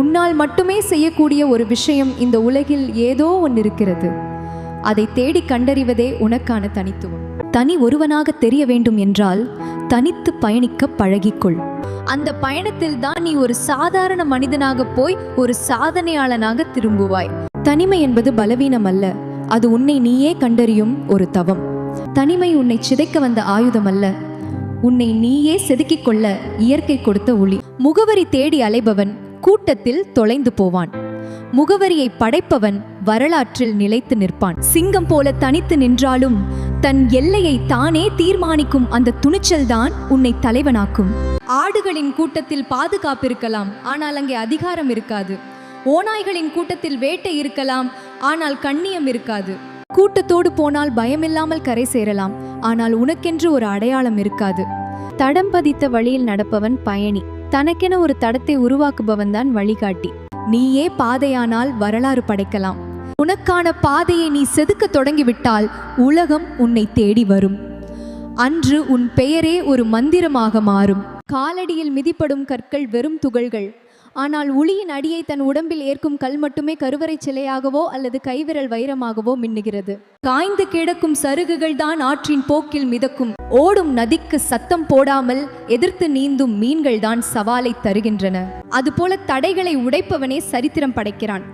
உன்னால் மட்டுமே செய்யக்கூடிய ஒரு விஷயம் இந்த உலகில் ஏதோ ஒன்று இருக்கிறது. அதை தேடி கண்டறிவதே உனக்கான தனித்துவம். தனி ஒருவனாக தெரிய வேண்டும் என்றால் தனித்து பயணிக்க பழகிக்கொள். அந்த பயணத்தில் தான் நீ ஒரு சாதாரண மனிதனாக போய் ஒரு சாதனையாளனாக திரும்புவாய். தனிமை என்பது பலவீனம் அல்ல, அது உன்னை நீயே கண்டறியும் ஒரு தவம். தனிமை உன்னை சிதைக்க வந்த ஆயுதம் அல்ல, உன்னை நீயே செதுக்கிக் கொள்ள இயற்கை கொடுத்த ஒளி. முகவரி தேடி அலைபவன் கூட்டத்தில் தொலைந்து போவான். முகவரியை படைப்பவன் வரலாற்றில் நிலைத்து நிற்பான். சிங்கம் போல தனித்து நின்றாலும் தன் எல்லையை தானே தீர்மானிக்கும் அந்த துணிச்சல் தான் உன்னை தலைவனாக்கும். ஆடுகளின் கூட்டத்தில் பாதுகாப்பு இருக்கலாம், ஆனால் அங்கே அதிகாரம் இருக்காது. ஓநாய்களின் கூட்டத்தில் வேட்டை இருக்கலாம், ஆனால் கண்ணியம் இருக்காது. கூட்டத்தோடு போனால் பயமில்லாமல் கரை சேரலாம், ஆனால் உனக்கென்று ஒரு அடையாளம் இருக்காது. தடம் பதித்த வழியில் நடப்பவன் பயணி, தனக்கென ஒரு தடத்தை உருவாக்குபவன் தான் வழிகாட்டி. நீயே பாதையானால் வரலாறு படைக்கலாம். உனக்கான பாதையை நீ செதுக்க தொடங்கிவிட்டால் உலகம் உன்னை தேடி வரும். அன்று உன் பெயரே ஒரு மந்திரமாக மாறும். காலடியில் மிதிப்படும் கற்கள் வெறும் துகள்கள், ஆனால் உளியின் அடியை தன் உடம்பில் ஏற்கும் கல் மட்டுமே கருவறை சிலையாகவோ அல்லது கைவிரல் வைரமாகவோ மின்னுகிறது. காய்ந்து கிடக்கும் சருகுகள் தான் ஆற்றின் போக்கில் மிதக்கும். ஓடும் நதிக்கு சத்தம் போடாமல் எதிர்த்து நீந்தும் மீன்கள் தான் சவாலை தருகின்றன. அதுபோல தடைகளை உடைப்பவனே சரித்திரம் படைக்கிறான்.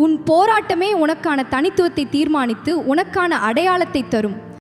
உன் போராட்டமே உனக்கான தனித்துவத்தை தீர்மானித்து உனக்கான அடையாளத்தை தரும்.